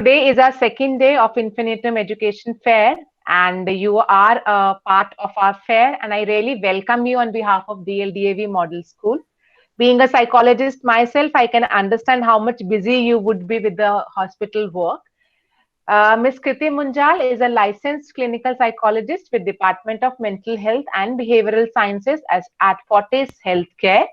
Today is our second day of Infinitum Education Fair, and you are a part of our fair. And I really welcome you on behalf of DLDAV Model School. Being a psychologist myself, I can understand how much busy you would be with the hospital work. Ms. Kriti Munjal is a licensed clinical psychologist with Department of Mental Health and Behavioral Sciences at Fortis Healthcare.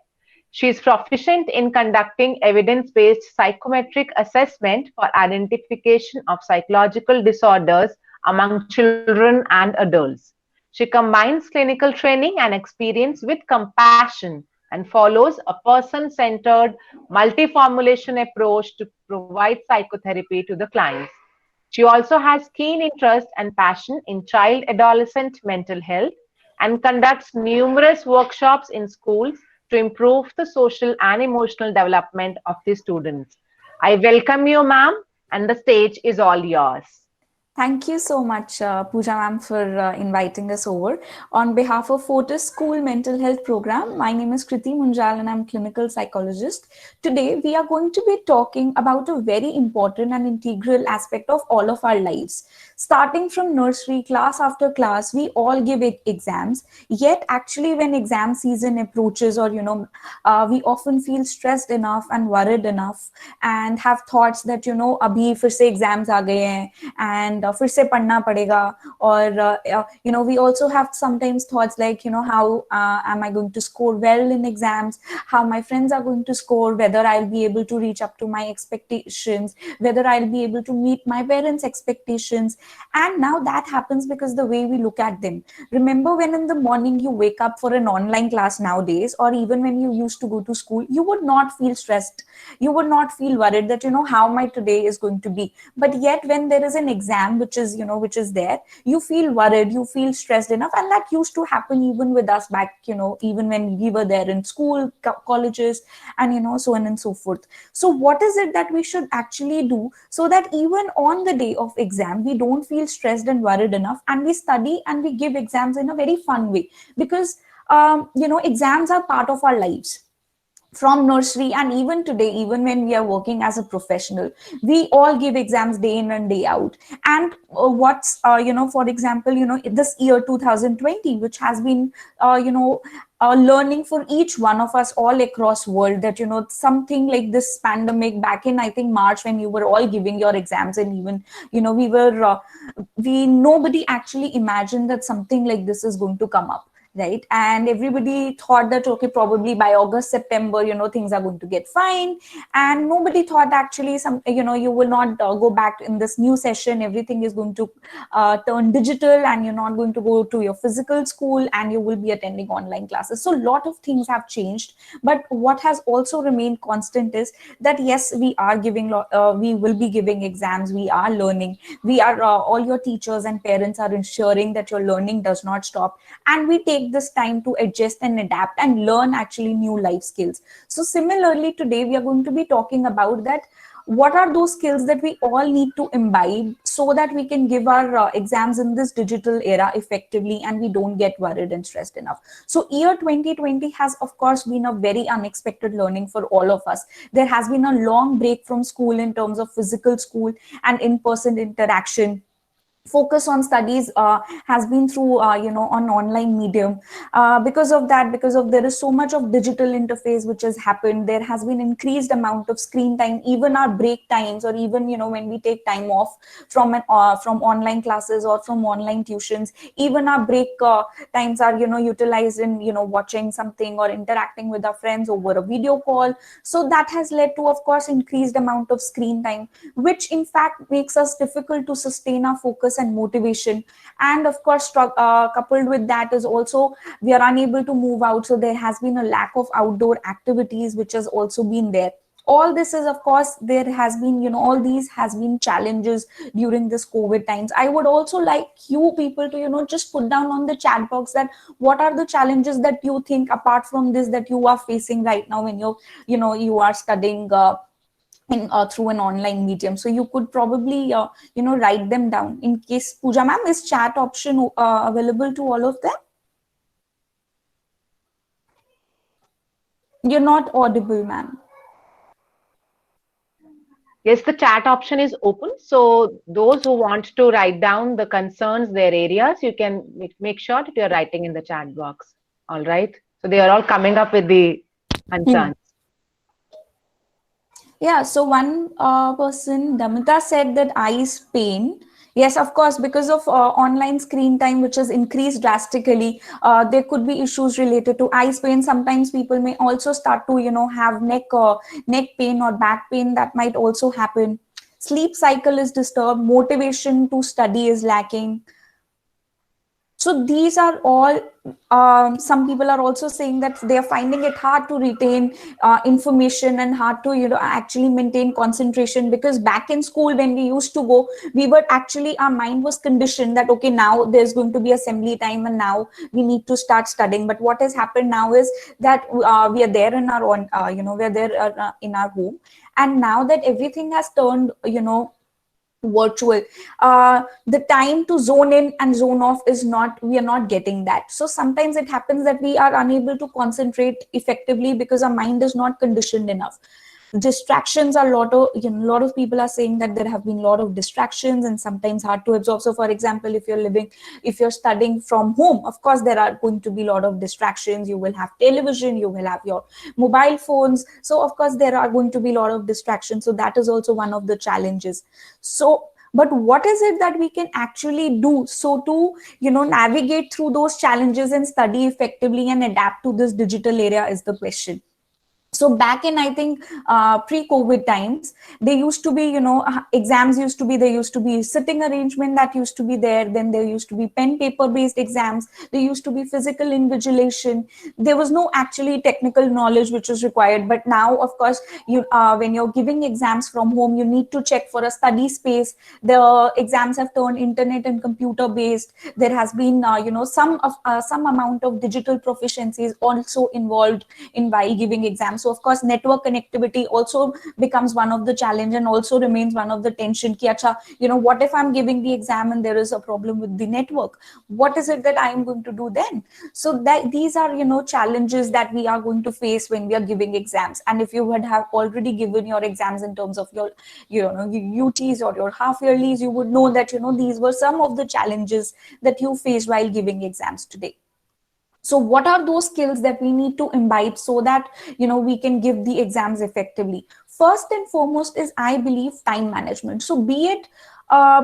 She is proficient in conducting evidence-based psychometric assessment for identification of psychological disorders among children and adults. She combines clinical training and experience with compassion and follows a person-centered multi-formulation approach to provide psychotherapy to the clients. She also has keen interest and passion in child adolescent mental health and conducts numerous workshops in schools to improve the social and emotional development of the students. I welcome you, ma'am, and the stage is all yours. Thank you so much, Pooja ma'am, for inviting us over. On behalf of Fortis School Mental Health Program, my name is Kriti Munjal and I'm clinical psychologist. Today, we are going to be talking about a very important and integral aspect of all of our lives. Starting from nursery, class after class, we all give exams. Yet, actually, when exam season approaches, or we often feel stressed enough and worried enough, and have thoughts that abhi fir se exams aa gaye hain, and फिर से पढ़ना पड़ेगा. Or we also have sometimes thoughts like how am I going to score well in exams, how my friends are going to score, whether I'll be able to reach up to my expectations, whether I'll be able to meet my parents' expectations. And now that happens because the way we look at them. Remember when in the morning you wake up for an online class nowadays, or even when you used to go to school, you would not feel stressed, you would not feel worried that how my today is going to be. But yet when there is an exam which is there, you feel worried, you feel stressed enough. And that used to happen even with us back, even when we were there in school, colleges, and so on and so forth. So what is it that we should actually do so that even on the day of exam we don't feel stressed and worried enough, and we study and we give exams in a very fun way? Because exams are part of our lives from nursery, and even today, even when we are working as a professional, we all give exams day in and day out. And what's for example, this year 2020, which has been learning for each one of us all across world, that something like this pandemic back in, I think, March, when you were all giving your exams, and even we nobody actually imagined that something like this is going to come up, right? And everybody thought that, okay, probably by August, September, things are going to get fine. And nobody thought actually you will not go back in this new session, everything is going to turn digital, and you're not going to go to your physical school, and you will be attending online classes. So a lot of things have changed, but what has also remained constant is that yes, we will be giving exams, we are learning, we are all your teachers and parents are ensuring that your learning does not stop, and we take this time to adjust and adapt and learn actually new life skills. So similarly, today we are going to be talking about that, what are those skills that we all need to imbibe so that we can give our exams in this digital era effectively, and we don't get worried and stressed enough. So year 2020 has of course been a very unexpected learning for all of us. There has been a long break from school in terms of physical school and in-person interaction. Focus on studies has been through on online medium. Because of that, because of there is so much of digital interface which has happened, there has been increased amount of screen time. Even our break times, or even when we take time off from online classes or from online tuitions, even our break times are utilized in watching something or interacting with our friends over a video call. So that has led to, of course, increased amount of screen time, which in fact makes us difficult to sustain our focus and motivation. And of course, coupled with that is also we are unable to move out, so there has been a lack of outdoor activities which has also been there. All this is, of course, there has been all these has been challenges during this COVID times. I would also like you people to just put down on the chat box that what are the challenges that you think, apart from this, that you are facing right now when you are studying through an online medium. So you could probably write them down. In case, Pooja ma'am, is chat option available to all of them? You're not audible, ma'am. Yes, the chat option is open. So those who want to write down the concerns, their areas, you can make sure that you're writing in the chat box. All right. So they are all coming up with the Yeah. concerns. Yeah, so one person, Damita, said that eyes pain. Yes, of course, because of online screen time, which has increased drastically, there could be issues related to eyes pain. Sometimes people may also start to, have neck pain or back pain. That might also happen. Sleep cycle is disturbed. Motivation to study is lacking. So these are all, some people are also saying that they are finding it hard to retain information and hard to, actually maintain concentration, because back in school when we used to go, we were actually, our mind was conditioned that, okay, now there's going to be assembly time and now we need to start studying. But what has happened now is that we are there in our own, we are there in our home. And now that everything has turned, virtual, the time to zone in and zone off is not, we are not getting that. So sometimes it happens that we are unable to concentrate effectively because our mind is not conditioned enough. Distractions are a lot of, a lot of people are saying that there have been a lot of distractions and sometimes hard to absorb. So for example, if you're studying from home, of course there are going to be a lot of distractions. You will have television, you will have your mobile phones, so of course there are going to be a lot of distractions. So that is also one of the challenges. So but what is it that we can actually do so to, navigate through those challenges and study effectively and adapt to this digital era is the question. So back in, I think, pre-COVID times, they used to be, exams used to be, there used to be sitting arrangement that used to be there. Then there used to be pen paper based exams. There used to be physical invigilation. There was no actually technical knowledge which was required. But now, of course, when you're giving exams from home, you need to check for a study space. The exams have turned internet and computer based. There has been, some amount of digital proficiency is also involved in while giving exams. So of course network connectivity also becomes one of the challenge and also remains one of the tension ki, acha, what if I'm giving the exam and there is a problem with the network? What is it that I am going to do then? So that these are, challenges that we are going to face when we are giving exams. And if you would have already given your exams in terms of your, UTs or your half yearlies, you would know that, these were some of the challenges that you faced while giving exams today. So what are those skills that we need to imbibe so that, we can give the exams effectively? First and foremost is, I believe, time management. So be it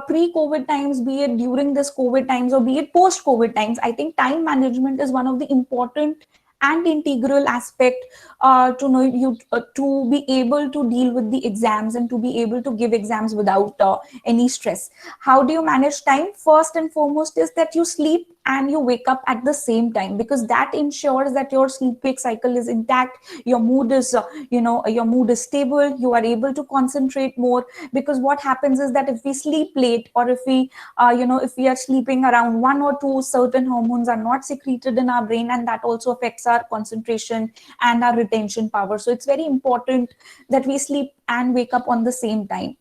pre-COVID times, be it during this COVID times, or be it post-COVID times, I think time management is one of the important and integral aspect to know you to be able to deal with the exams and to be able to give exams without any stress. How do you manage time? First and foremost is that you sleep and you wake up at the same time, because that ensures that your sleep wake cycle is intact. Your mood is your mood is stable. You are able to concentrate more, because what happens is that if we sleep late, or if we if we are sleeping around 1 or 2, certain hormones are not secreted in our brain, and that also affects our concentration and our retention power. So it's very important that we sleep and wake up on the same time.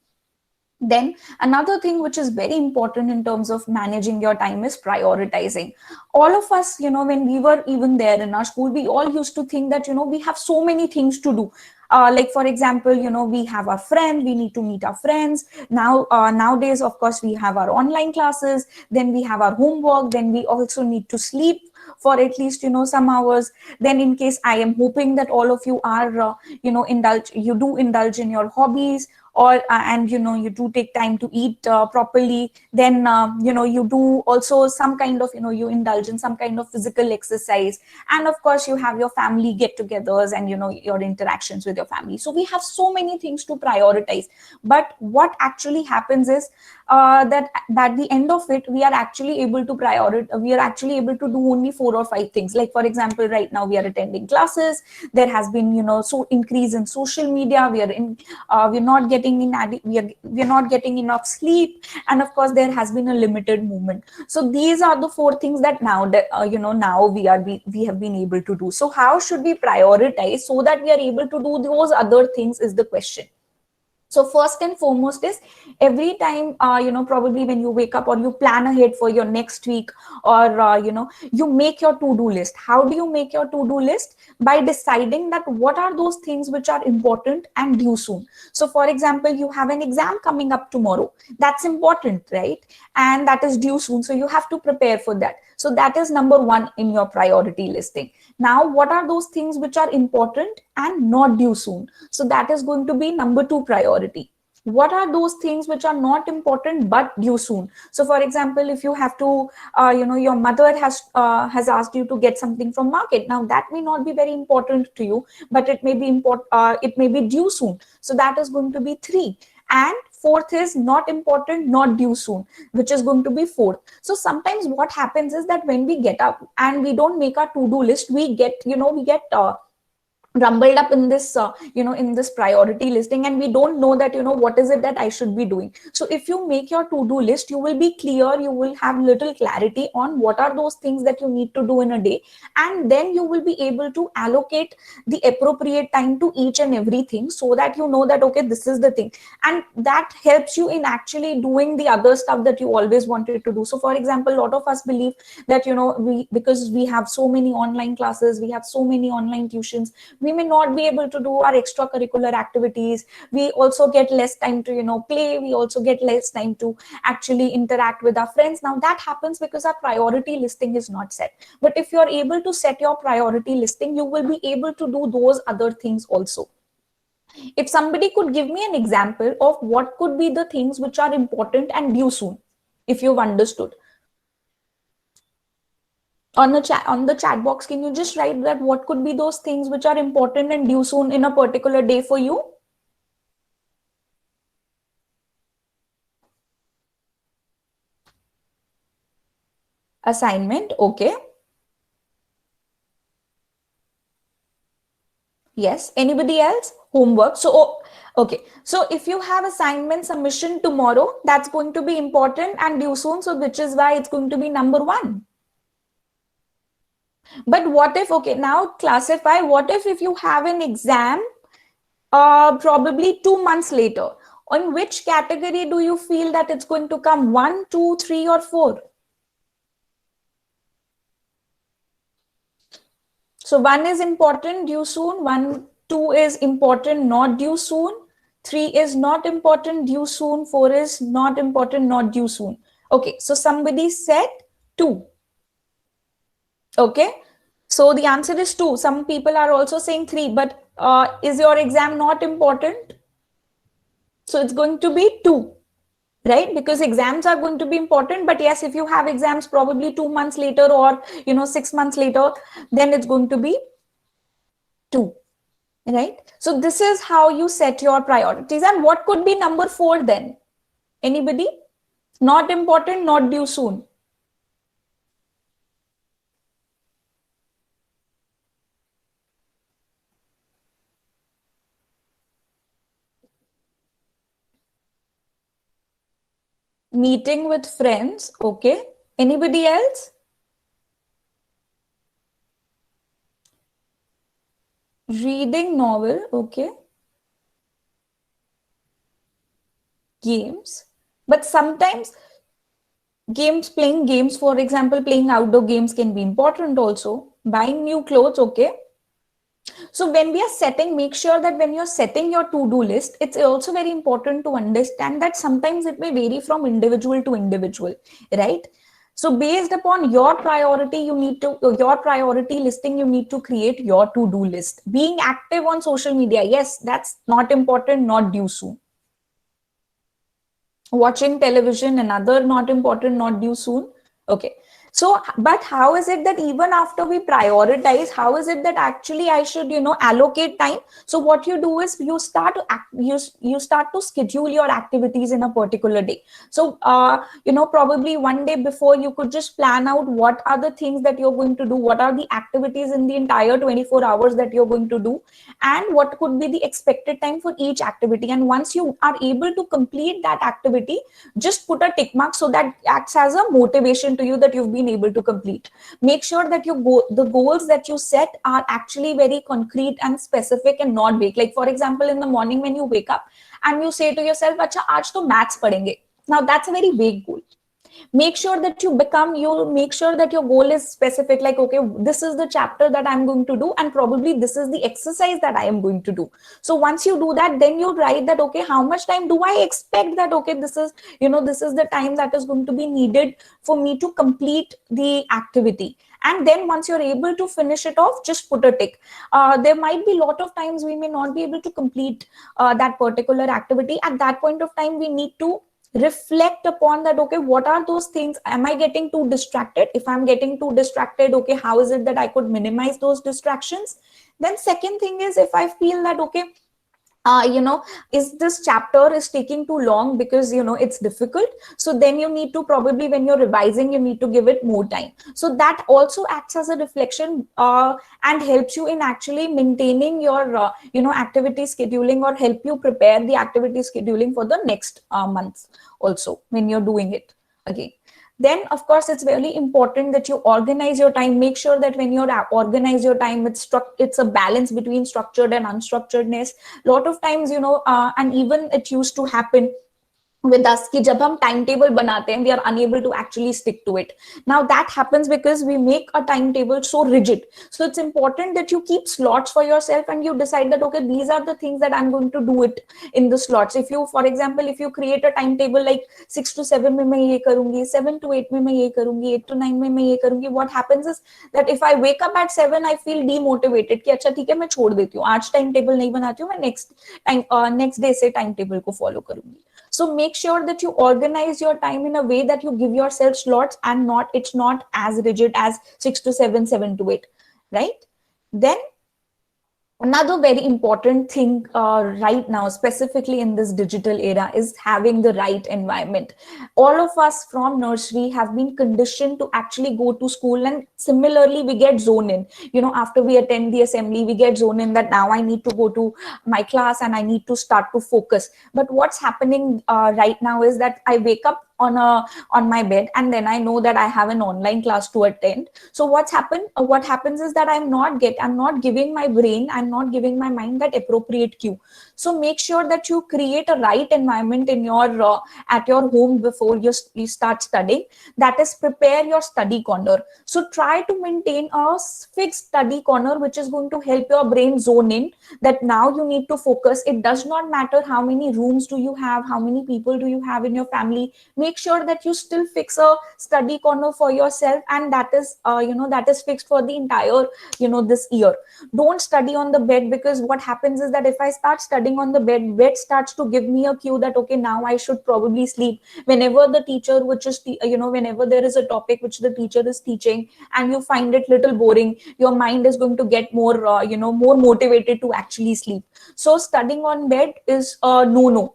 Then another thing which is very important in terms of managing your time is prioritizing. All of us, when we were even there in our school, we all used to think that, we have so many things to do. Like for example, we have our friend, we need to meet our friends. Now, nowadays, of course, we have our online classes, then we have our homework, then we also need to sleep for at least, some hours. Then in case, I am hoping that all of you are, you do indulge in your hobbies, or and you do take time to eat properly. Then you do also some kind of, you indulge in some kind of physical exercise. And of course you have your family get-togethers and your interactions with your family. So we have so many things to prioritize. But what actually happens is that at the end of it, we are actually able to we are actually able to do only 4 or 5 things. Like for example, right now we are attending classes. There has been so increase in social media. We're not getting we're not getting enough sleep, and of course there has been a limited movement. So these are the 4 things that now that now we have been able to do. So how should we prioritize so that we are able to do those other things is the question. So first and foremost is every time, probably when you wake up or you plan ahead for your next week, or, you make your to-do list. How do you make your to-do list? By deciding that what are those things which are important and due soon. So for example, you have an exam coming up tomorrow. That's important, right? And that is due soon. So you have to prepare for that. So that is number one in your priority listing. Now, what are those things which are important and not due soon? So that is going to be number two priority. What are those things which are not important but due soon? So for example, if you have to, your mother has asked you to get something from market. Now that may not be very important to you, but it may be important, it may be due soon. So that is going to be three. And fourth is not important, not due soon, which is going to be fourth. So sometimes what happens is that when we get up and we don't make our to-do list, we get rumbled up in this in this priority listing, and we don't know that what is it that I should be doing. So if you make your to-do list, you will be clear, you will have little clarity on what are those things that you need to do in a day, and then you will be able to allocate the appropriate time to each and everything, so that you know that okay, this is the thing, and that helps you in actually doing the other stuff that you always wanted to do. So for example, a lot of us believe that because we have so many online classes, we have so many online tuitions, we may not be able to do our extracurricular activities. We also get less time to play. We also get less time to actually interact with our friends. Now that happens because our priority listing is not set. But if you're able to set your priority listing, you will be able to do those other things also. If somebody could give me an example of what could be the things which are important and due soon, if you've understood. On the chat box, can you just write that what could be those things which are important and due soon in a particular day for you? Assignment, okay. Yes, anybody else? Homework. So okay, so if you have assignment submission tomorrow, that's going to be important and due soon, so which is why it's going to be number one. But what if, okay, now classify, what if you have an exam probably 2 months later? On which category do you feel that it's going to come? 1, 2, 3, or 4? So 1 is important, due soon. 1, 2 is important, not due soon. 3 is not important, due soon. 4 is not important, not due soon. Okay, so somebody said 2. Okay, so the answer is 2. Some people are also saying 3, but is your exam not important? So it's going to be 2, right? Because exams are going to be important. But yes, if you have exams probably 2 months later or 6 months later, then it's going to be 2, right? So this is how you set your priorities. And what could be number 4 then? Anybody? Not important, not due soon. Meeting with friends, okay. Anybody else? Reading novel, okay. Games, but sometimes playing games, for example, playing outdoor games can be important also. Buying new clothes, okay. So when we are setting, make sure that when you're setting your to-do list, it's also very important to understand that sometimes it may vary from individual to individual, right? So based upon your priority, your priority listing, you need to create your to-do list. Being active on social media, yes, that's not important, not due soon. Watching television, another not important, not due soon. Okay. So, but how is it that even after we prioritize, how is it that actually I should, allocate time? So what you do is you start to schedule your activities in a particular day. So, probably one day before, you could just plan out what are the things that you're going to do, what are the activities in the entire 24 hours that you're going to do, and what could be the expected time for each activity. And once you are able to complete that activity, just put a tick mark, so that acts as a motivation to you that you've been able to complete. Make sure that the goals that you set are actually very concrete and specific and not vague. Like for example, in the morning when you wake up, and you say to yourself, acha aaj to maths padhenge. Now that's a very vague goal. Make sure that you make sure that your goal is specific, like, okay, this is the chapter that I'm going to do, and probably this is the exercise that I am going to do. So once you do that, then you write that, okay, how much time do I expect that, okay, this is, this is the time that is going to be needed for me to complete the activity. And then once you're able to finish it off, just put a tick. There might be a lot of times we may not be able to complete that particular activity. At that point of time, we need to reflect upon that, okay, what are those things? Am I getting too distracted? If I'm getting too distracted, okay, how is it that I could minimize those distractions? Then second thing is, if I feel that, okay, is this chapter is taking too long because it's difficult, so then you need to, probably when you're revising, you need to give it more time. So that also acts as a reflection and helps you in actually maintaining your activity scheduling, or help you prepare the activity scheduling for the next month also when you're doing it again. Then of course it's very important that you organize your time. Make sure that when you organize your time, it's a balance between structured and unstructuredness. A lot of times, and even it used to happen with us कि जब हम timetable बनाते हैं, we are unable to actually stick to it. Now that happens because we make a timetable so rigid. So it's important that you keep slots for yourself, and you decide that, okay, these are the things that I'm going to do it in the slots. If you, for example, if you create a timetable like 6 to 7 में मैं ये करूँगी, 7 to 8 में मैं ये करूँगी, 8 to 9 में मैं ये करूँगी, what happens is that if I wake up at 7, I feel demotivated कि अच्छा ठीक है मैं छोड़ देती हूँ, आज timetable नहीं बनाती हूँ, मैं next day से timetable को follow करूँगी. So make sure that you organize your time in a way that you give yourself slots, and it's not as rigid as 6 to 7, 7 to 8, right? Then another very important thing right now, specifically in this digital era, is having the right environment. All of us from nursery have been conditioned to actually go to school, and similarly we get zoned in. After we attend the assembly, we get zoned in that now I need to go to my class and I need to start to focus. But what's happening right now is that I wake up on my bed, and then I know that I have an online class to attend. So what happens is that I'm not giving my brain, I'm not giving my mind that appropriate cue. So make sure that you create a right environment in your at your home before you start studying. That is, prepare your study corner. So try to maintain a fixed study corner, which is going to help your brain zone in that now you need to focus. It does not matter how many rooms do you have, how many people do you have in your family. Make sure that you still fix a study corner for yourself, and that is fixed for the entire this year. Don't study on the bed, because what happens is that if I start studying on the bed starts to give me a cue that, okay, now I should probably sleep. Whenever the teacher, whenever there is a topic which the teacher is teaching and you find it little boring, your mind is going to get more more motivated to actually sleep. So studying on bed is a no.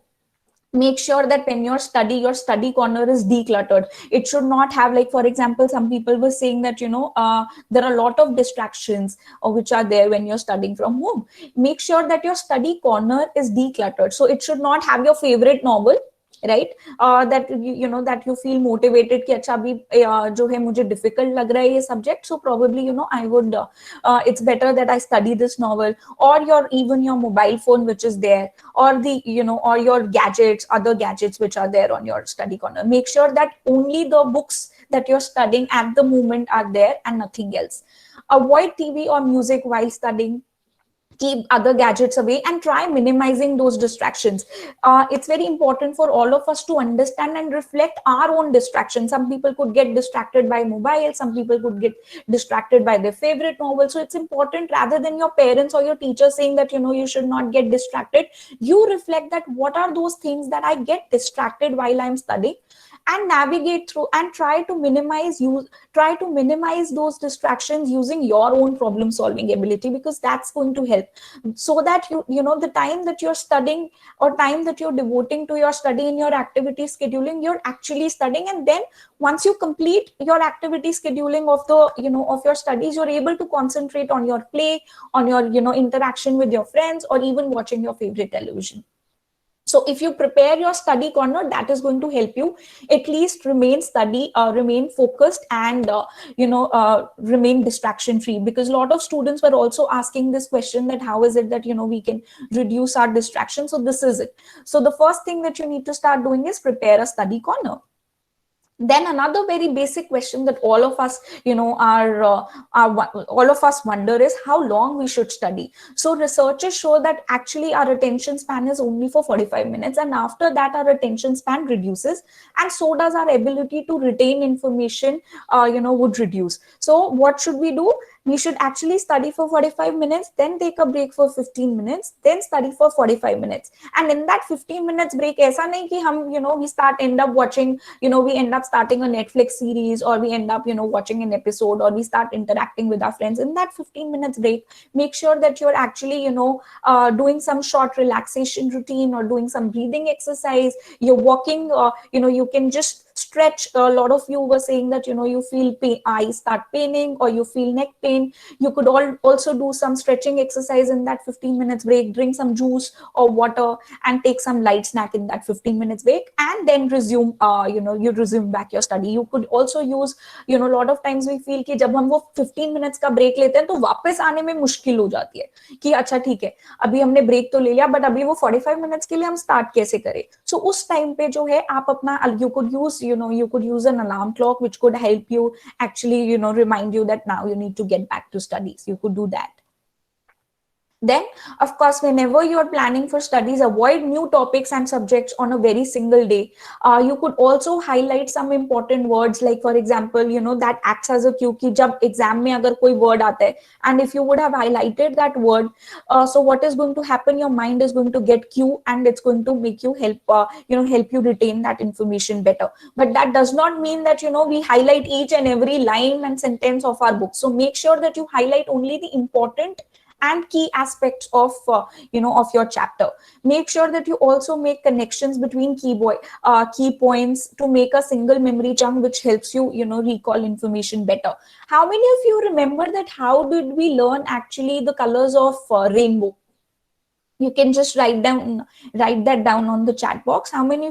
Make sure that when your study corner is decluttered. It should not have, like, for example, some people were saying that there are a lot of distractions which are there when you're studying from home. Make sure that your study corner is decluttered. So it should not have your favorite novel, right? That that you feel motivated कि अच्छा अभी जो है मुझे difficult लग रहा है ये subject, so probably I would it's better that I study this novel. Or even your mobile phone which is there, or the or your other gadgets which are there on your study corner. Make sure that only the books that you're studying at the moment are there and nothing else. Avoid TV or music while studying. Keep other gadgets away and try minimizing those distractions. It's very important for all of us to understand and reflect our own distractions. Some people could get distracted by mobile, some people could get distracted by their favorite novel. So it's important, rather than your parents or your teachers saying that you should not get distracted, you reflect that what are those things that I get distracted while I'm studying, and navigate through and try to minimize those distractions using your own problem solving ability, because that's going to help. So that the time that you're studying or time that you're devoting to your study in your activity scheduling, you're actually studying. And then once you complete your activity scheduling of the of your studies, you're able to concentrate on your play, on your interaction with your friends, or even watching your favorite television. So if you prepare your study corner, that is going to help you at least remain focused, and remain distraction free. Because a lot of students were also asking this question, that how is it that we can reduce our distraction. So this is it. So the first thing that you need to start doing is prepare a study corner. Then another very basic question that all of us all of us wonder is how long we should study. So researchers show that actually our attention span is only for 45 minutes, and after that our attention span reduces, and so does our ability to retain information would reduce. So what should we do? We should actually study for 45 minutes, then take a break for 15 minutes, then study for 45 minutes. And in that 15 minutes break, aisa nahi ki hum we end up watching, we end up starting a Netflix series, or we end up watching an episode, or we start interacting with our friends. In that 15 minutes break, make sure that you're actually doing some short relaxation routine, or doing some breathing exercise. You're walking, you can just stretch. A lot of you were saying that you feel eyes start paining, or you feel neck pain. You could also do some stretching exercise in that 15 minutes break. Drink some juice or water, and take some light snack in that 15 minutes break, and then resume you resume back your study. You could also use, a lot of times we feel कि जब हम वो 15 minutes का break लेते हैं तो वापस आने में मुश्किल हो जाती है कि अच्छा ठीक है, अभी हमने break तो ले लिया, but अभी वो 45 minutes के लिए हम start कैसे करें. So उस time पे जो है आप अपना, you could use an alarm clock which could help you actually remind you that now you need to get back to studies. You could do that. Then, of course, whenever you are planning for studies, avoid new topics and subjects on a very single day. You could also highlight some important words, like, for example, that acts as a cue कि जब exam में अगर कोई word आता है, and if you would have highlighted that word, so what is going to happen? Your mind is going to get cue, and it's going to make you help you retain that information better. But that does not mean that we highlight each and every line and sentence of our book. So make sure that you highlight only the important and key aspects of of your chapter. Make sure that you also make connections between key points to make a single memory chunk, which helps you recall information better. How many of you remember that how did we learn actually the colors of rainbow? You can just write that down on the chat box. How many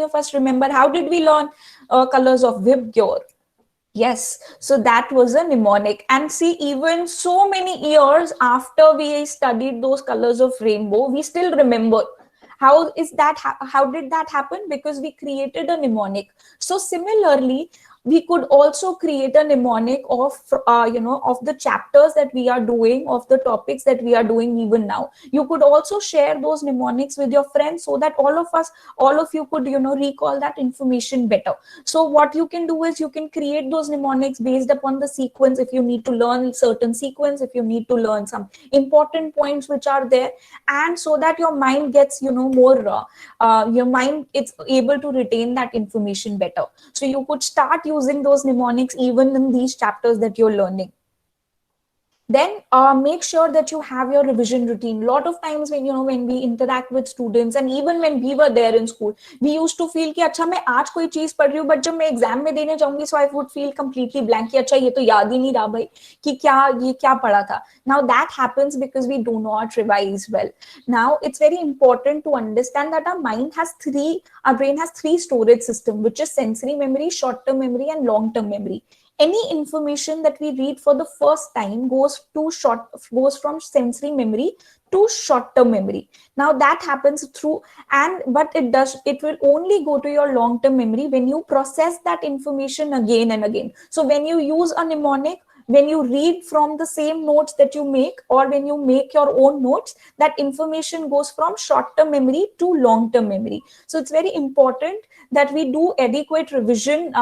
of us remember how did we learn colors of Vibgyor? Yes, so that was a mnemonic. And see, even so many years after we studied those colors of rainbow, we still remember. How did that happen? Because we created a mnemonic. So similarly, we could also create a mnemonic of of the chapters that we are doing, of the topics that we are doing even now. You could also share those mnemonics with your friends, so that all of you could recall that information better. So what you can do is you can create those mnemonics based upon the sequence. If you need to learn certain sequence, if you need to learn some important points which are there, and so that your mind gets more your mind is able to retain that information better. So you could start using those mnemonics even in these chapters that you're learning. Then make sure that you have your revision routine. A lot of times when we interact with students, and even when we were there in school, we used to feel कि अच्छा मैं आज कोई चीज पढ़ रही हूँ, but जब मैं एग्जाम में देने जाऊंगी, so I would feel completely blank कि अच्छा ये तो याद ही नहीं रहा भाई कि ये क्या पढ़ा था. Now that happens because we do not revise well. Now it's very important to understand that our brain has three storage system, which is sensory memory, short-term memory, and long-term memory. Any information that we read for the first time goes from sensory memory to short-term memory. Now that happens but it will only go to your long-term memory when you process that information again and again. So when you use a mnemonic, when you read from the same notes that you make, or when you make your own notes, that information goes from short-term memory to long-term memory. So it's very important that we do adequate revision,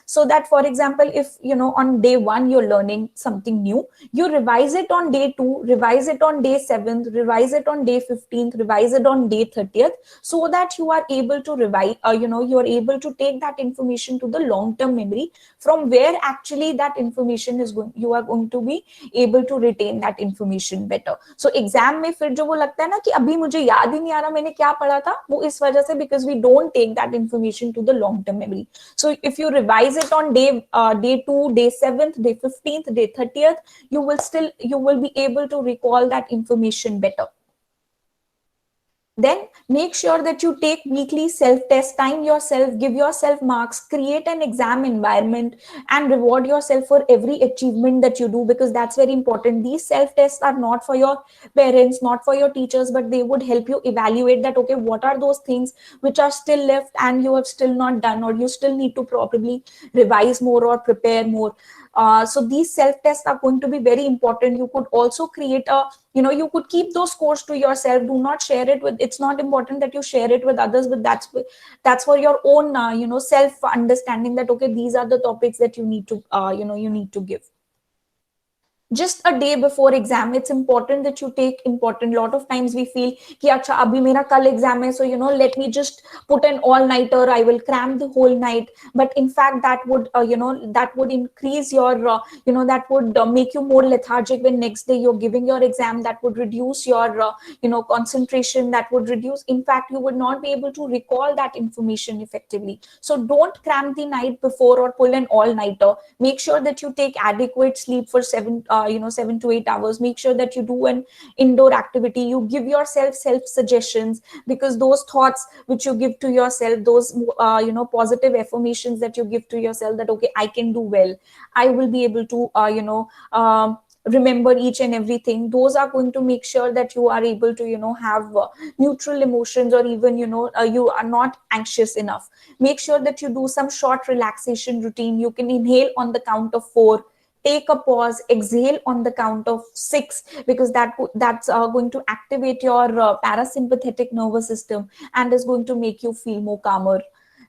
so that, for example, if on day 1 you're learning something new, you revise it on day 2, revise it on day 7th, revise it on day 15th, revise it on day 30th, so that you are able to revise, you are able to take that information to the long-term memory, from where actually that information is going, you are going to be able to retain that information better. So exam में फिर जो वो लगता है ना कि अभी मुझे याद ही नहीं आ रहा मैंने क्या पढ़ा था, वो इस वजह से because we don't take that information to the long term memory. So if you revise it on day 2, day 7th, day 15th, day 30th, you will be able to recall that information better. Then make sure that you take weekly self-test, time yourself, give yourself marks, create an exam environment, and reward yourself for every achievement that you do, because that's very important. These self-tests are not for your parents, not for your teachers, but they would help you evaluate that, okay, what are those things which are still left and you have still not done, or you still need to probably revise more or prepare more. So these self tests are going to be very important. You could also create a, you could keep those scores to yourself. Do not share it with, it's not important that you share it with others, but that's for your own self understanding, that okay, these are the topics that you need to you need to give. Just a day before exam, it's important that you take important. Lot of times we feel ki acha abhi mera kal exam hai, so let me just put an all nighter, I will cram the whole night. But in fact that would that would increase your that would make you more lethargic when next day you're giving your exam. That would reduce your concentration, that would reduce, in fact you would not be able to recall that information effectively. So don't cram the night before or pull an all nighter. Make sure that you take adequate sleep for 7 to 8 hours. Make sure that you do an indoor activity. You give yourself self suggestions, because those thoughts which you give to yourself, those positive affirmations that you give to yourself, that okay, I can do well, I will be able to remember each and everything, those are going to make sure that you are able to have neutral emotions, or even you are not anxious enough. Make sure that you do some short relaxation routine. You can inhale on the count of 4, take a pause, exhale on the count of 6, because that's going to activate your parasympathetic nervous system and is going to make you feel more calmer,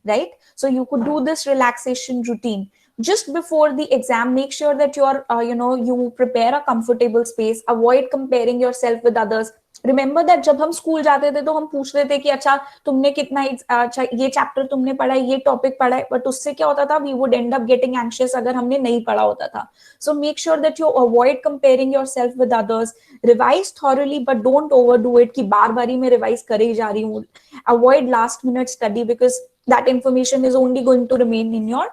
right? So you could do this relaxation routine just before the exam. Make sure that you're you prepare a comfortable space. Avoid comparing yourself with others. Remember that जब हम school जाते थे तो हम पूछते थे कि अच्छा तुमने कितना अच्छा ये चैप्टर तुमने पढ़ा है, ये टॉपिक पढ़ा है, बट उससे क्या होता था, we would end up getting anxious अगर हमने नहीं पढ़ा होता था. So make sure that you avoid comparing yourself with others. Revise thoroughly but don't overdo it कि बार बार ही मैं रिवाइज कर ही जा रही हूँ. Avoid last minute study because that information is only going to remain in your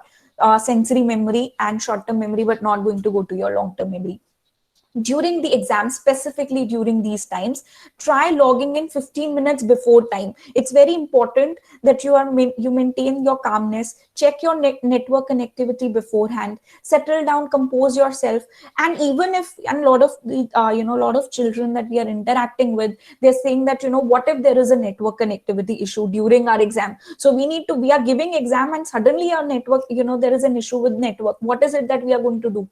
sensory memory and short term memory, but not going to go to your long term memory. During the exam, specifically during these times, try logging in 15 minutes before time. It's very important that you maintain your calmness. Check your network connectivity beforehand. Settle down, compose yourself. And even if, and a lot of lot of children that we are interacting with, they're saying that what if there is a network connectivity issue during our exam? So we are giving exam and suddenly our network, there is an issue with network. What is it that we are going to do?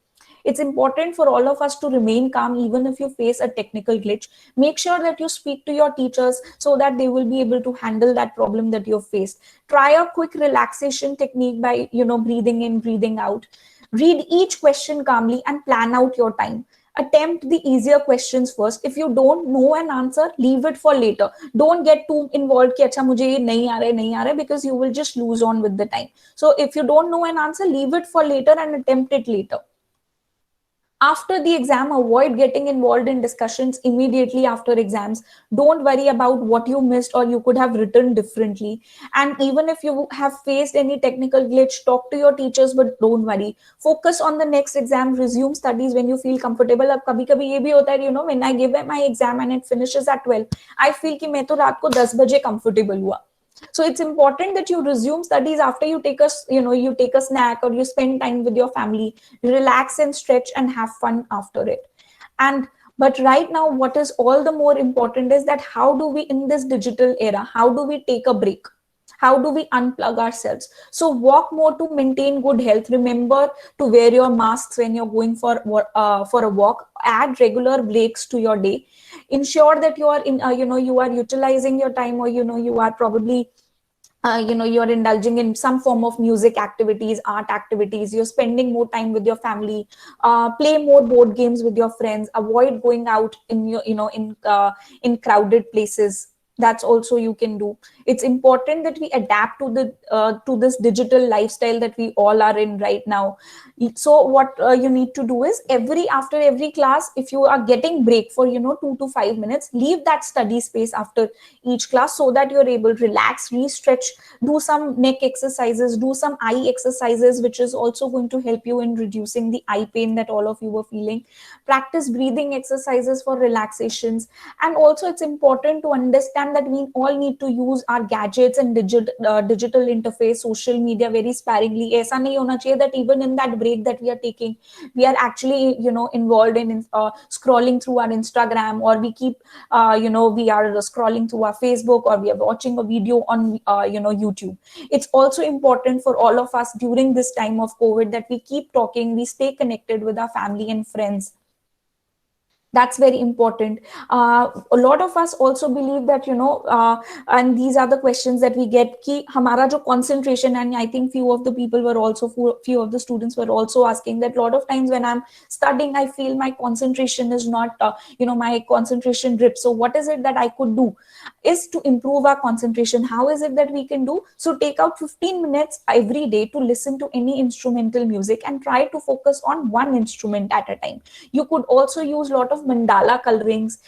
It's important for all of us to remain calm even if you face a technical glitch. Make sure that you speak to your teachers so that they will be able to handle that problem that you've faced. Try a quick relaxation technique by breathing in, breathing out. Read each question calmly and plan out your time. Attempt the easier questions first. If you don't know an answer, leave it for later. Don't get too involved कि अच्छा मुझे ये नहीं आ रहा है, because you will just lose on with the time. So if you don't know an answer, leave it for later and attempt it later. After the exam, avoid getting involved in discussions immediately after exams. Don't worry about what you missed or you could have written differently. And even if you have faced any technical glitch, talk to your teachers, but don't worry. Focus on the next exam. Resume studies when you feel comfortable. अब कभी-कभी ये भी होता है, when I give my exam and it finishes at 12, I feel कि मैं तो रात को 10 बजे comfortable हुआ. So it's important that you resume studies after you take a snack or you spend time with your family, relax and stretch and have fun after it. But right now, what is all the more important is that how do we, in this digital era, how do we take a break? How do we unplug ourselves? So walk more to maintain good health. Remember to wear your masks when you're going for a walk. Add regular breaks to your day. Ensure that you are you are utilizing your time, or you are probably you're indulging in some form of music activities, art activities. You're spending more time with your family. Play more board games with your friends. Avoid going out in in crowded places. That's also you can do. It's important that we adapt to this digital lifestyle that we all are in right now. So what you need to do is after every class, if you are getting break for 2 to 5 minutes, leave that study space after each class so that you're able to relax, re-stretch, do some neck exercises, do some eye exercises, which is also going to help you in reducing the eye pain that all of you were feeling. Practice breathing exercises for relaxations. And also it's important to understand understand that we all need to use our gadgets and digital interface, social media very sparingly. ऐसा नहीं होना चाहिए that even in that break that we are taking, we are actually, involved in scrolling through our Instagram, or we keep, we are scrolling through our Facebook, or we are watching a video on, YouTube. It's also important for all of us during this time of COVID that we keep talking, we stay connected with our family and friends. That's very important. A lot of us also believe that, and these are the questions that we get, ki hamara jo concentration, and I think few of the people were also, few of the students were also asking that a lot of times when I'm studying, I feel my concentration is not, my concentration drips. So what is it that I could do is to improve our concentration? How is it that we can do? So take out 15 minutes every day to listen to any instrumental music and try to focus on one instrument at a time. You could also use a lot of mandala colorings,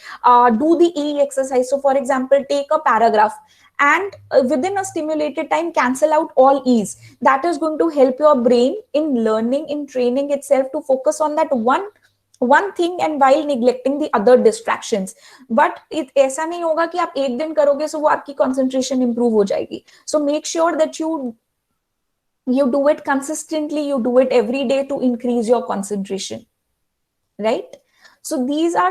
do the E exercise. So for example, take a paragraph and within a stimulated time, cancel out all E's. That is going to help your brain in learning, in training itself to focus on that one thing, and while neglecting the other distractions. But ऐसा नहीं होगा कि आप एक दिन करोगे so वो आपकी concentration improve हो जाएगी. So make sure that you do it consistently, you do it every day to increase your concentration, right? So these are,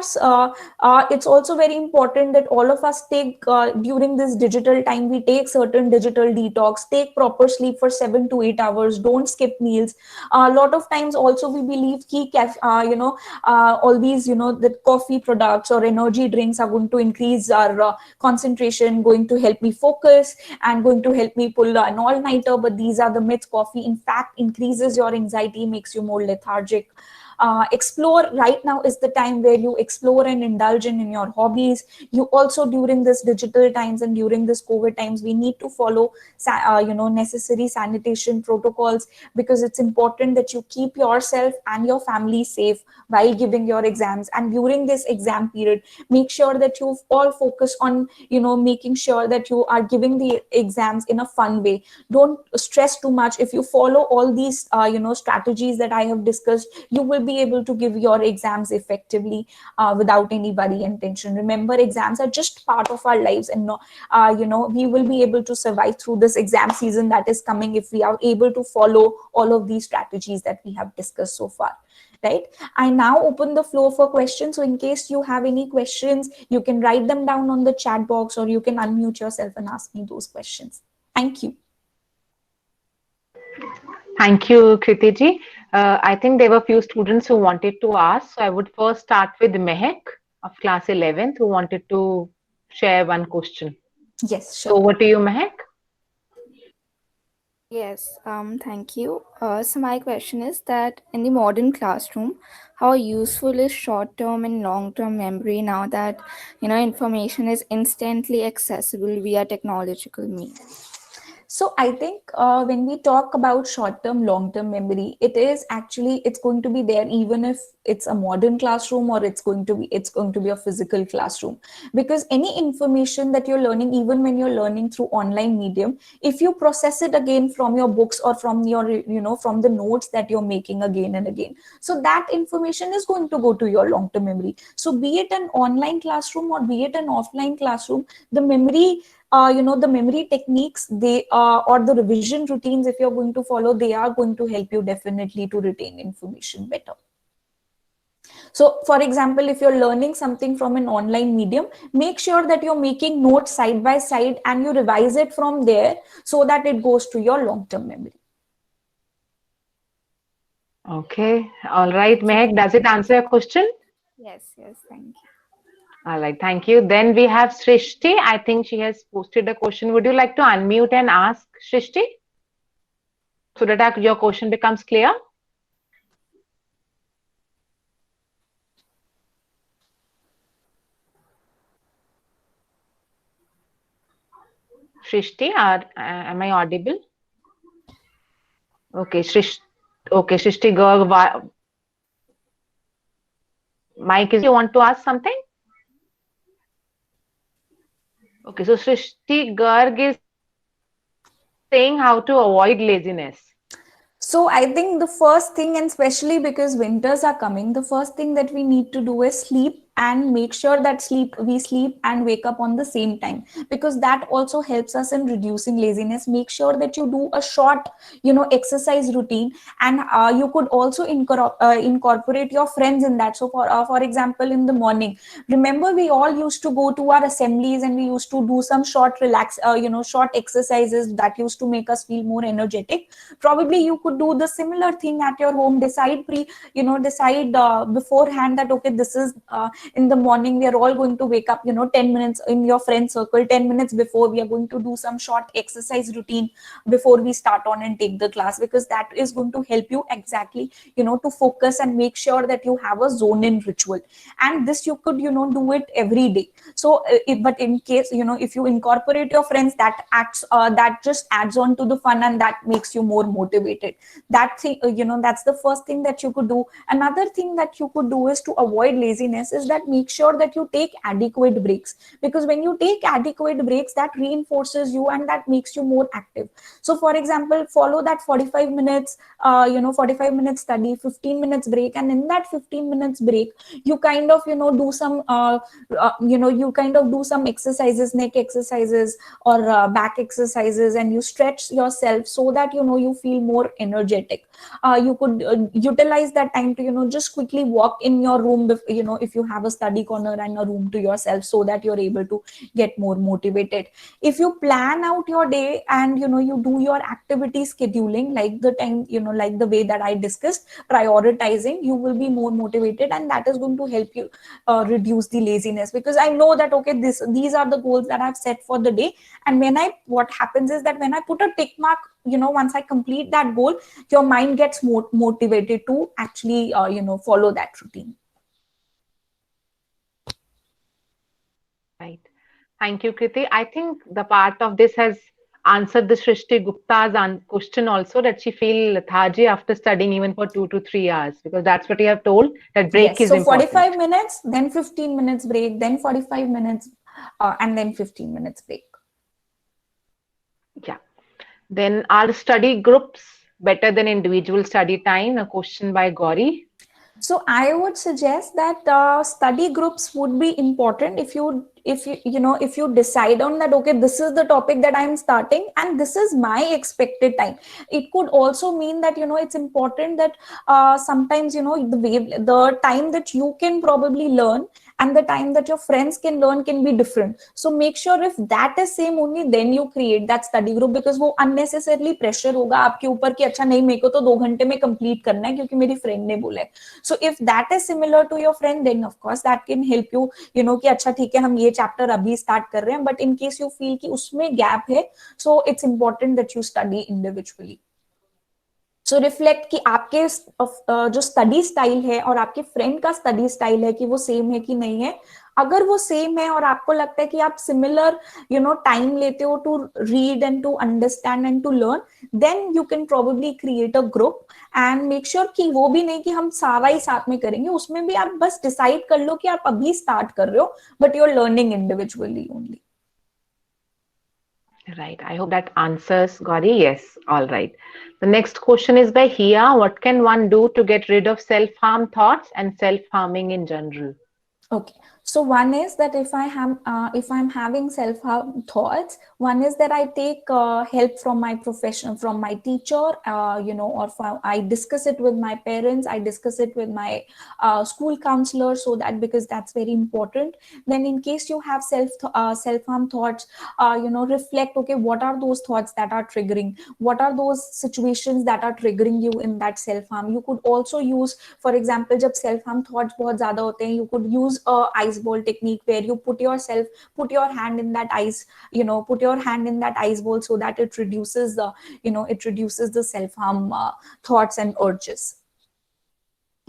it's also very important that all of us take, during this digital time, we take certain digital detox, take proper sleep for 7 to 8 hours, don't skip meals. A lot of times also we believe all these, the coffee products or energy drinks are going to increase our concentration, going to help me focus and going to help me pull an all-nighter, but these are the myths. Coffee in fact increases your anxiety, makes you more lethargic. Explore. Right now is the time where you explore and indulge in your hobbies. You also, during this digital times and during this COVID times, we need to follow necessary sanitation protocols, because it's important that you keep yourself and your family safe while giving your exams. And during this exam period, make sure that you all focus on making sure that you are giving the exams in a fun way. Don't stress too much. If you follow all these strategies that I have discussed, you will be able to give your exams effectively without any worry and tension. Remember, exams are just part of our lives, and we will be able to survive through this exam season that is coming if we are able to follow all of these strategies that we have discussed so far. Right. I now open the floor for questions. So in case you have any questions, you can write them down on the chat box, or you can unmute yourself and ask me those questions. Thank you. Thank you, Kriti ji. I think there were a few students who wanted to ask. So I would first start with Mehak of class 11th, who wanted to share one question. Yes, sure. So over to you, Mehak. Yes, thank you. So my question is that in the modern classroom, how useful is short-term and long-term memory now that information is instantly accessible via technological means? So I think when we talk about short-term, long-term memory, it's going to be there even if it's a modern classroom or it's going to be a physical classroom. Because any information that you're learning, even when you're learning through online medium, if you process it again from your books or from your, from the notes that you're making again and again, so that information is going to go to your long-term memory. So be it an online classroom or be it an offline classroom, the memory the memory techniques, or the revision routines, if you're going to follow, they are going to help you definitely to retain information better. So for example, if you're learning something from an online medium, make sure that you're making notes side by side and you revise it from there so that it goes to your long-term memory. Okay. All right, Mehak, does it answer your question? Yes, thank you. All right, thank you. Then we have Srishti. I think she has posted a question. Would you like to unmute and ask, Srishti, so that your question becomes clear? Srishti, am I audible? Okay, Srishti Garg, Mike, you want to ask something? Okay, so Srishti Garg is saying how to avoid laziness. So I think the first thing, and especially because winters are coming, the first thing that we need to do is sleep and make sure that we sleep and wake up on the same time, because that also helps us in reducing laziness. Make sure that you do a short, exercise routine, and you could also incorporate your friends in that. So for example, in the morning, remember we all used to go to our assemblies and we used to do some short exercises that used to make us feel more energetic. Probably you could do the similar thing at your home. Decide beforehand that, okay, this is in the morning we are all going to wake up, 10 minutes in your friend circle, 10 minutes before we are going to do some short exercise routine before we start on and take the class, because that is going to help you exactly, to focus and make sure that you have a zone in ritual. And this you could, do it every day. So but in case, if you incorporate your friends, that just adds on to the fun and that makes you more motivated. That thing, that's the first thing that you could do. Another thing that you could do is to avoid laziness is that make sure that you take adequate breaks, because when you take adequate breaks, that reinforces you and that makes you more active. So for example, follow that 45 minutes 45 minutes study, 15 minutes break, and in that 15 minutes break you kind of, do some you kind of do some exercises, neck exercises or back exercises, and you stretch yourself so that, you feel more energetic. You could utilize that time to, just quickly walk in your room, if you have a study corner and a room to yourself, so that you're able to get more motivated. If you plan out your day and, you do your activity scheduling, like the time, like the way that I discussed, prioritizing, you will be more motivated, and that is going to help you reduce the laziness. Because I know that, okay, these are the goals that I've set for the day, and what happens is that when I put a tick mark, once I complete that goal, your mind gets more motivated to actually follow that routine. Right. Thank you, Kriti. I think the part of this has answered the Shrishti Gupta's question also, that she feel lethargy after studying even for 2 to 3 hours, because that's what you have told, that break Yes, is so important. 45 minutes, then 15 minutes break, then 45 minutes, and then 15 minutes break. Yeah. Then are study groups better than individual study time? A question by Gauri. So I would suggest that study groups would be important if you decide on that, okay, this is the topic that I'm starting and this is my expected time. It could also mean that, it's important that sometimes, the time that you can probably learn and the time that your friends can learn can be different. So make sure if that is same only, then you create that study group, because वो unnecessarily pressure होगा आपके ऊपर कि अच्छा नहीं, मेरे को तो 2 घंटे में complete करना है क्योंकि मेरी friend ने बोला है. So if that is similar to your friend, then of course that can help you, कि अच्छा ठीक है हम ये chapter अभी start कर रहे हैं, but in case you feel कि उसमें gap है, so it's important that you study individually. So reflect कि आपके जो स्टडी स्टाइल है और आपके फ्रेंड का स्टडी स्टाइल है कि वो सेम है कि नहीं है. अगर वो सेम है और आपको लगता है कि आप सिमिलर टाइम लेते हो to read and to understand and to learn, then you can probably create a group and make sure कि वो भी नहीं कि हम सारा ही साथ में करेंगे. उसमें भी आप बस डिसाइड कर लो कि आप अभी स्टार्ट कर रहे हो, but you are learning individually only. Right. I hope that answers, Gauri. Yes. All right. The next question is by Hia. What can one do to get rid of self-harm thoughts and self-harming in general? Okay, so one is that if I'm having self-harm thoughts, one is that I take help from my profession, from my teacher, I discuss it with my parents, I discuss it with my school counselor, so that, because that's very important. Then in case you have self-harm thoughts, reflect, okay, what are those thoughts that are triggering? What are those situations that are triggering you in that self-harm? You could also use, for example, जब self-harm thoughts बहुत ज़्यादा होते हैं, you could use ice ball technique where you put your hand in that ice, put your hand in that ice ball, so that it reduces the self-harm thoughts and urges.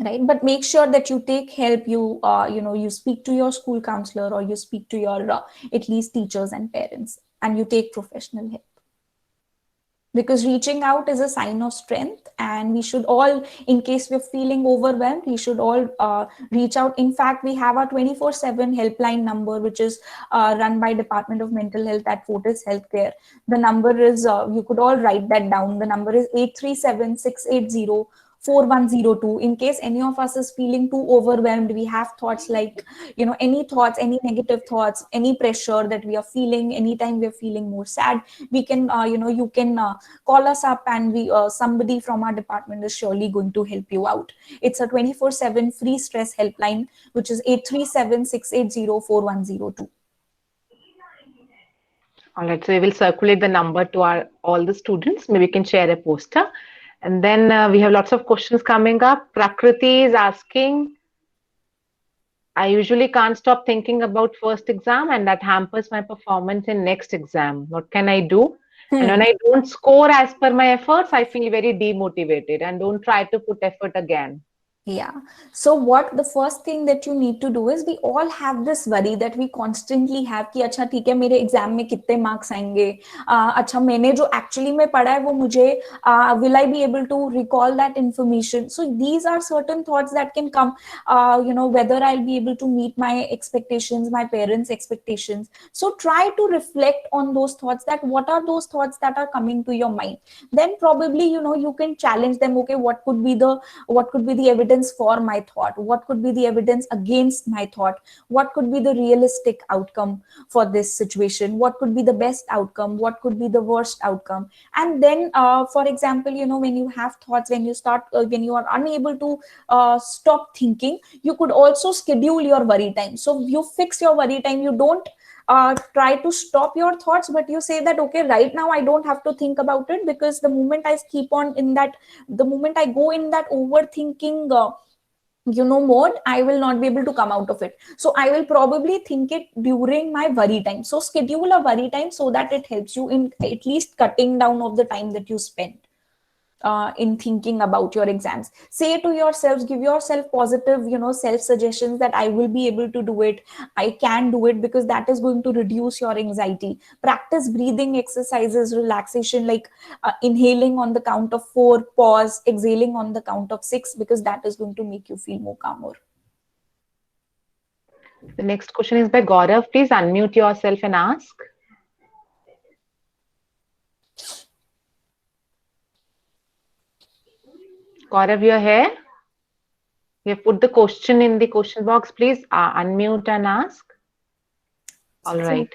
Right, but make sure that you take help. You speak to your school counselor, or you speak to your at least teachers and parents, and you take professional help. Because reaching out is a sign of strength, and we should all, in case we're feeling overwhelmed, we should all reach out. In fact, we have our 24/7 helpline number, which is run by Department of Mental Health at Fortis Healthcare. The number is, you could all write that down. The number is 837-680 4102. In case any of us is feeling too overwhelmed, we have thoughts like, any thoughts, any negative thoughts, any pressure that we are feeling, anytime we are feeling more sad, we can, you can call us up, and somebody from our department is surely going to help you out. It's a 24/7 free stress helpline, which is 837-680-4102. All right, so we will circulate the number to all the students. Maybe we can share a poster. And then we have lots of questions coming up. Prakriti is asking, I usually can't stop thinking about first exam, and that hampers my performance in next exam. What can I do? And when I don't score as per my efforts, I feel very demotivated and don't try to put effort again. Yeah. So what the first thing that you need to do is, we all have this worry that we constantly have कि अच्छा ठीक है मेरे exam में कितने marks आएंगे, अच्छा मैंने जो एक्चुअली में पढ़ा है वो मुझे will I be able to recall that information. So these are certain thoughts that can come, whether I'll be able to meet my expectations, my parents' expectations. So try to reflect on those thoughts, that what are those thoughts that are coming to your mind. Then probably you can challenge them. Okay, what could be the evidence for my thought, what could be the evidence against my thought, what could be the realistic outcome for this situation, what could be the best outcome, what could be the worst outcome. And then for example, when you have thoughts, when you are unable to stop thinking, you could also schedule your worry time. So you fix your worry time. You don't try to stop your thoughts, but you say that, okay, right now I don't have to think about it, because the moment I go in that overthinking mode, I will not be able to come out of it. So I will probably think it during my worry time. So schedule a worry time so that it helps you in at least cutting down of the time that you spend in thinking about your exams. Say to yourself, give yourself positive, self suggestions that I will be able to do it, I can do it, because that is going to reduce your anxiety. Practice breathing exercises, relaxation, like inhaling on the count of 4, pause, exhaling on the count of 6, because that is going to make you feel more calmer. The next question is by Gaurav. Please unmute yourself and ask. Gaurav, you're here. We have put the question in the question box. Please unmute and ask. All right.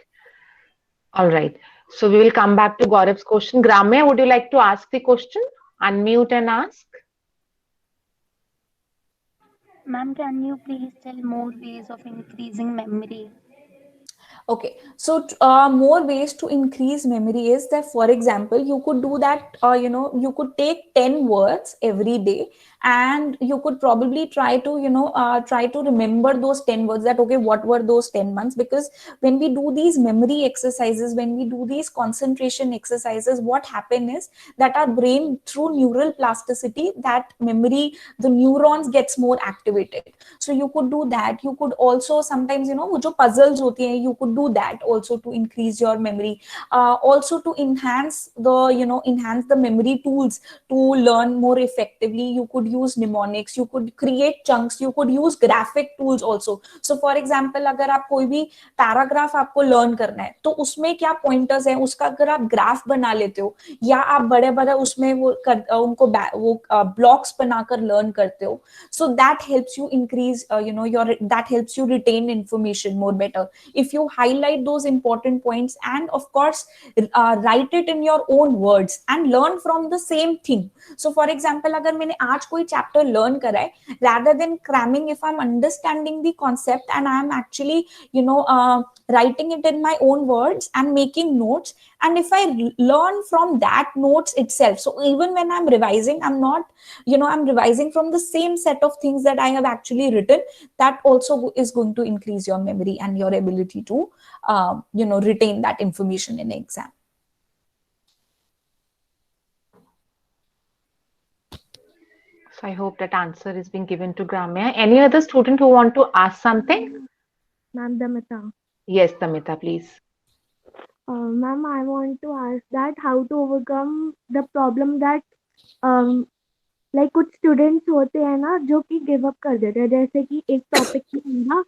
All right. So we will come back to Gaurav's question. Gramya, would you like to ask the question? Unmute and ask. Ma'am, can you please tell more ways of increasing memory? Okay, so more ways to increase memory is that, for example, you could do that, you could take 10 words every day, and you could probably try to remember those 10 words, that, okay, what were those 10 months? Because when we do these memory exercises, when we do these concentration exercises, what happens is that our brain, through neural plasticity, that memory, the neurons gets more activated. So you could do that. You could also sometimes, wo jo puzzles hoti hai, you could do that also to increase your memory. Also to enhance the memory tools to learn more effectively, you could use mnemonics, you could create chunks, you could use graphic tools also. So for example, अगर आप कोई भी paragraph आपको learn करना है, तो उसमें क्या पॉइंटर्स हैं, उसका अगर आप ग्राफ बना लेते हो, या आप बड़े बड़े उसमें उनको ब्लॉक्स बनाकर लर्न करते हो, so that helps you increase that helps you retain information more better. If you highlight those important points, and of course write it in your own words and learn from the same thing. So for example, अगर मैंने आज कोई chapter learn करा है, rather than cramming, if I'm understanding the concept and I'm actually writing it in my own words and making notes, and if I learn from that notes itself, so even when I'm revising, I'm revising from the same set of things that I have actually written, that also is going to increase your memory and your ability to retain that information in exam. So I hope that answer is being given to Gramya. Any other student who want to ask something? Ma'am, Damita. Yes, Damita, please. Ma'am, I want to ask that how to overcome the problem that like कुछ students होते हैं ना जो कि give up कर देते हैं, जैसे कि एक टॉपिक नहीं था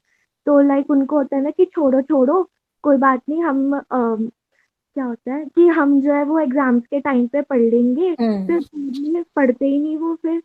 तो लाइक उनको होता है ना कि छोड़ो कोई बात नहीं, हम क्या होता है कि हम जो है वो एग्जाम्स के टाइम पे पढ़ लेंगे, फिर पढ़ते ही नहीं वो, फिर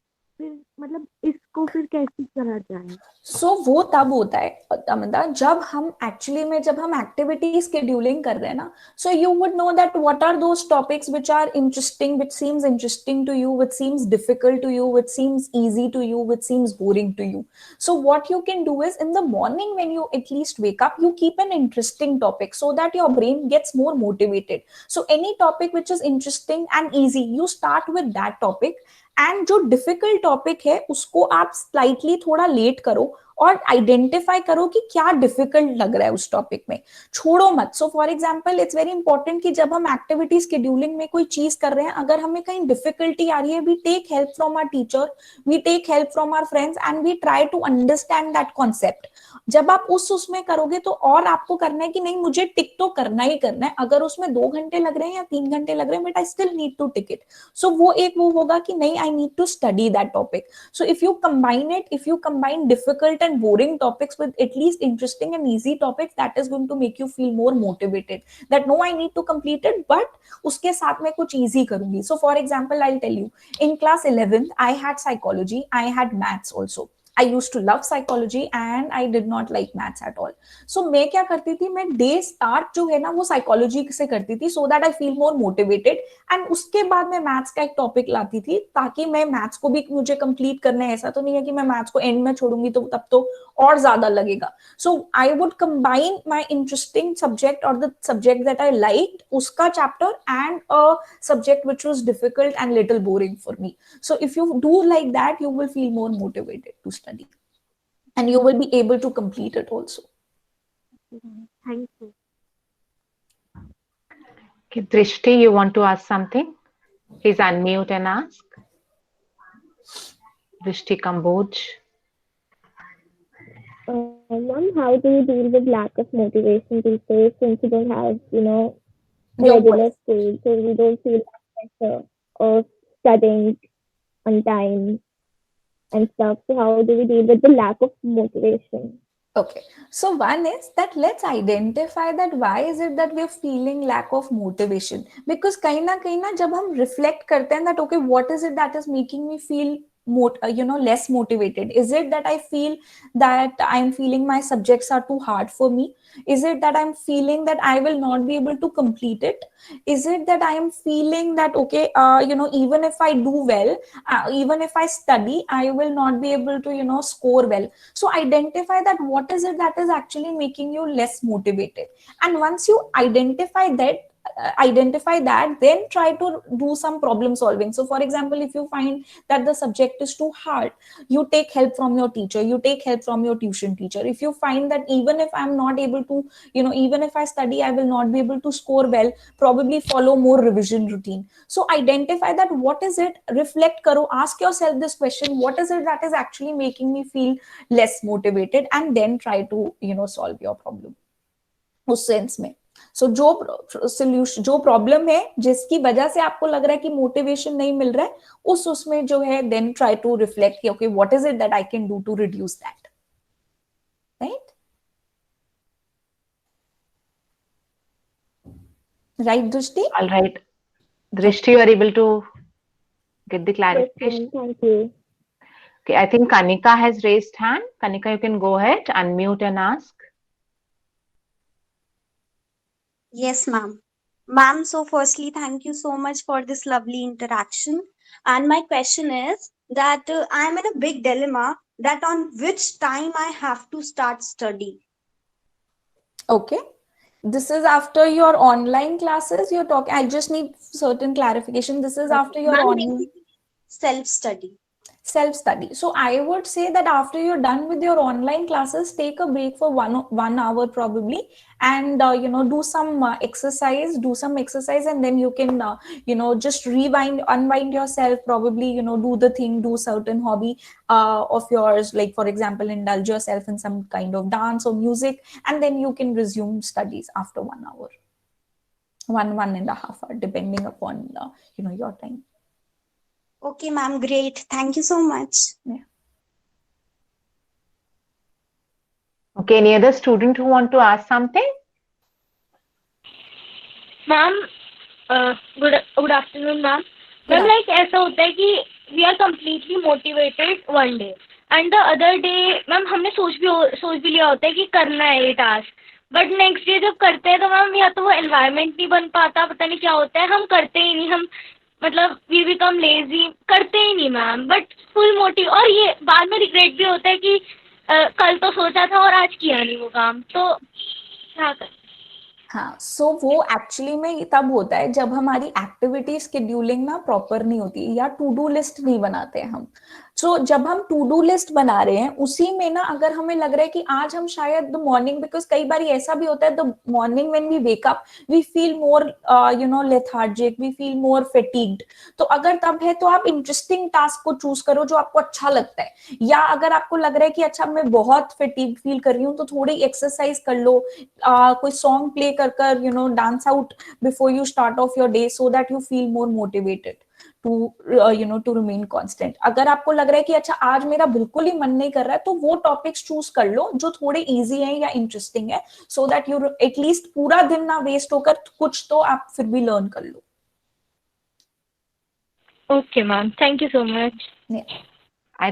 मतलब इसको फिर कैसे करा जाए? सो वो तब होता है अमिता, जब हम एक्टिविटी स्केड्यूलिंग कर रहे हैं ना, so you would know that what are those topics which are interesting, which seems interesting to you, which seems difficult to you, which seems easy to you, which seems boring to you. So what you can do is, in the morning when you at least wake up, you keep an interesting topic so that your brain gets more motivated. So any topic which is interesting and easy, you start with that topic. And जो difficult topic है उसको आप slightly थोड़ा late करो और identify करो कि क्या डिफिकल्ट लग रहा है उस टॉपिक में, छोड़ो मत. So for example it's very important कि जब हम एक्टिविटी शेड्यूलिंग में कोई चीज कर रहे हैं, अगर हमें कहीं डिफिकल्टी आ रही है, we take help from our teacher, we take help from our friends and we try to understand that concept. जब आप उसमें करोगे तो और आपको करना है कि नहीं मुझे टिक तो करना ही करना है, अगर उसमें 2 घंटे लग रहे हैं या 3 घंटे लग रहे हैं, but I still need to tick it. So वो एक वो होगा कि नहीं, आई need to study that topic. So if you combine difficult and boring topics with at least interesting and easy topics, that is going to make you feel more motivated, that no, I need to complete it, but uske साथ में कुछ easy करूंगी. So for example, I'll tell you, in class 11th I had psychology, I had maths also. I used to love psychology and I did not like maths at all. So मैं क्या करती थी, मैं day start जो है ना वो psychology से करती थी, so that I feel more motivated. And उसके बाद मैं मैथ्स का एक टॉपिक लाती थी, ताकि मैं मैथ्स को भी मुझे कंप्लीट करना है. ऐसा तो नहीं है कि मैं मैथ्स को एंड में छोड़ूंगी तो तब तो और ज्यादा लगेगा. So I would combine my interesting subject और the subject that I liked, उसका chapter, and a subject which was difficult and little boring for me. So if you do like that, you will feel more motivated to study and you will be able to complete it also. Thank you. Okay, Drishti, you want to ask something? Please unmute and ask. Drishti Kamboj. Mom, how do you deal with lack of motivation these days, since you don't have, Your regular school, so you don't feel that pressure of studying on time and stuff? So how do we deal with the lack of motivation? Okay, so one is that let's identify that why is it that we're feeling lack of motivation, because कहीं ना जब हम reflect करते हैं that okay, what is it that is making me feel less motivated? Is it that I feel that I'm feeling my subjects are too hard for me? Is it that I'm feeling that I will not be able to complete it? Is it that I am feeling that okay, even if I do well, even if I study, I will not be able to score well? So identify that what is it that is actually making you less motivated, and once you identify that, then try to do some problem solving. So for example, if you find that the subject is too hard, you take help from your teacher, you take help from your tuition teacher. If you find that even if I'm not able to, even if I study, I will not be able to score well, probably follow more revision routine. So identify that what is it, reflect karo, ask yourself this question, what is it that is actually making me feel less motivated, and then try to solve your problem उस sense में. सो जो problem है जिसकी वजह से आपको लग रहा है कि मोटिवेशन नहीं मिल रहा है, उसमें जो है देन ट्राई टू रिफ्लेक्ट कि okay, what is it that I can do to reduce that. Right, Drishti? All right. Drishti, you are able to get the clarification? Yes, thank you. Okay, I think Kanika has raised hand. Kanika, you can go ahead, unmute and ask. Yes, ma'am. Ma'am, so firstly, thank you so much for this lovely interaction. And my question is that I'm in a big dilemma that on which time I have to start study. Okay. This is after your online classes you're talking. I just need certain clarification. This is after your online self-study. Self-study. So I would say that after you're done with your online classes, take a break for one hour probably, and do some exercise, and then you can just unwind yourself, probably do certain hobby of yours, like for example indulge yourself in some kind of dance or music, and then you can resume studies after 1 hour, one and a half hour, depending upon your time. Okay, ma'am, great. Thank you so much. Yeah. Okay, any other student who want to ask something? Ma'am good afternoon ma'am. Ma'am like ऐसा होता है कि we are completely motivated one day and the other day ma'am हमने सोच भी लिया होता है कि करना है ये टास्क, बट नेक्स्ट डे जब करते हैं तो मैम या तो वो एनवायरनमेंट नहीं बन पाता, पता नहीं क्या होता है, हम करते ही नहीं, हम मतलब वी बिकम लेजी, करते ही नहीं मैम, बट फुल मोटिव, और ये बाद में रिग्रेट भी होता है कि कल तो सोचा था और आज किया नहीं वो काम, तो क्या करें। हाँ, सो वो एक्चुअली में तब होता है जब हमारी एक्टिविटी शेड्यूलिंग ना प्रॉपर नहीं होती या टू डू लिस्ट नहीं बनाते हैं हम। सो जब हम टू डू लिस्ट बना रहे हैं उसी में ना अगर हमें लग रहा है कि आज हम शायद द मॉर्निंग, बिकॉज कई बार ऐसा भी होता है the morning when we wake up we feel more lethargic, we feel more fatigued, तो अगर तब है तो आप इंटरेस्टिंग टास्क को चूज करो जो आपको अच्छा लगता है, या अगर आपको लग रहा है कि अच्छा मैं बहुत फेटिग फील कर रही हूँ तो थोड़ी एक्सरसाइज कर लो, कोई सॉन्ग प्ले कर dance out before you start off your day so that you feel more motivated to remain constant. अगर आपको लग रहा है कि अच्छा आज मेरा बिल्कुल ही मन नहीं कर रहा है तो वो टॉपिक्स चूज कर लो जो थोड़े इजी हैं या इंटरेस्टिंग है, सो दैट यू एटलीस्ट पूरा दिन ना वेस्ट होकर कुछ तो आप फिर भी लर्न कर लो। Okay ma'am, thank you so much. I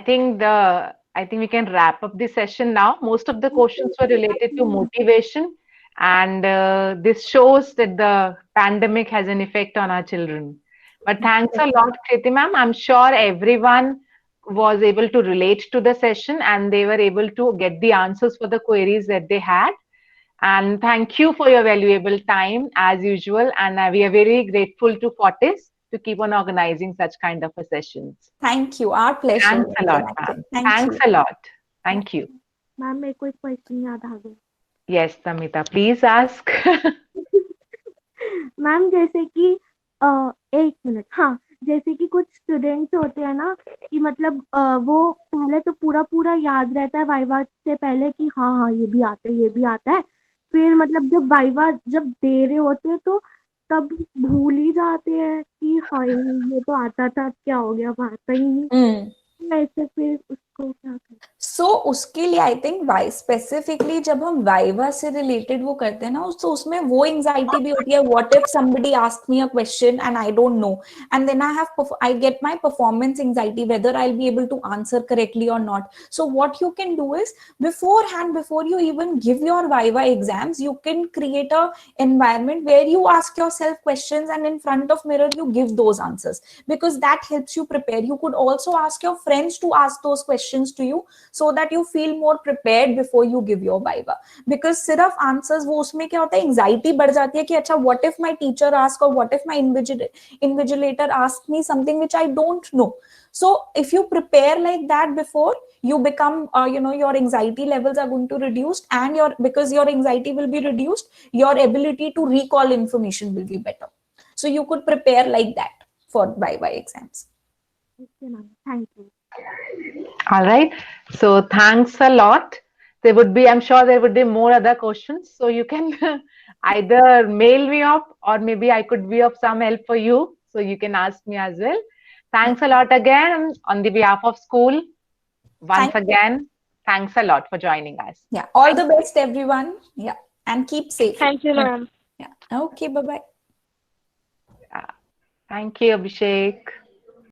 think we can wrap up the session now. Most of the questions were related to motivation, and this shows that the pandemic has an effect on our children. But thanks a lot, Kriti ma'am. I'm sure everyone was able to relate to the session and they were able to get the answers for the queries that they had. And thank you for your valuable time as usual. And we are very grateful to Fortis to keep on organizing such kind of a sessions. Thank you. Our pleasure. Thanks a lot, ma'am. Thanks a lot. Thank you. Ma'am मेरे को एक question याद आ गया। Yes, Namita, please ask. Ma'am जैसे कि एक minute, हाँ, जैसे कि कुछ स्टूडेंट्स होते हैं ना कि मतलब वो पहले तो पूरा पूरा याद रहता है वाइवा से पहले कि हाँ हाँ ये भी आता है ये भी आता है, फिर मतलब जब वाइवा जब दे रहे होते हैं तो तब भूल ही जाते हैं कि हाँ ये तो आता था, क्या हो गया, अब आता ही नहीं, वैसे फिर उसको क्या करें? सो उसके लिए आई थिंक स्पेसिफिकली जब हम वाइवा से रिलेटेड वो करते हैं ना तो उसमें वो एंजाइटी भी होती है, what if somebody ask me a question and I don't know and then I get my performance anxiety whether I will be able to answer correctly और not. So what you can do is before you even give your viva exams, you can create a environment where you ask yourself questions and in front of mirror you give those answers, because that helps you prepare. You could also ask your friends to ask those questions to you so that you feel more prepared before you give your viva, because सिर्फ answers वो उसमें क्या होता है anxiety बढ़ जाती है कि अच्छा what if my teacher ask or what if my invigilator ask me something which I don't know. So if you prepare like that before, you become your anxiety levels are going to reduce, and because your anxiety will be reduced, your ability to recall information will be better. So you could prepare like that for viva exams. Okay ma'am, thank you. All right. So thanks a lot. I'm sure there would be more other questions. So you can either mail me up or maybe I could be of some help for you. So you can ask me as well. Thanks a lot again on the behalf of school. Once again, thanks a lot for joining us. Yeah. All the best, everyone. Yeah. And keep safe. Thank you, ma'am. Yeah. Okay. Bye-bye. Thank you, Abhishek.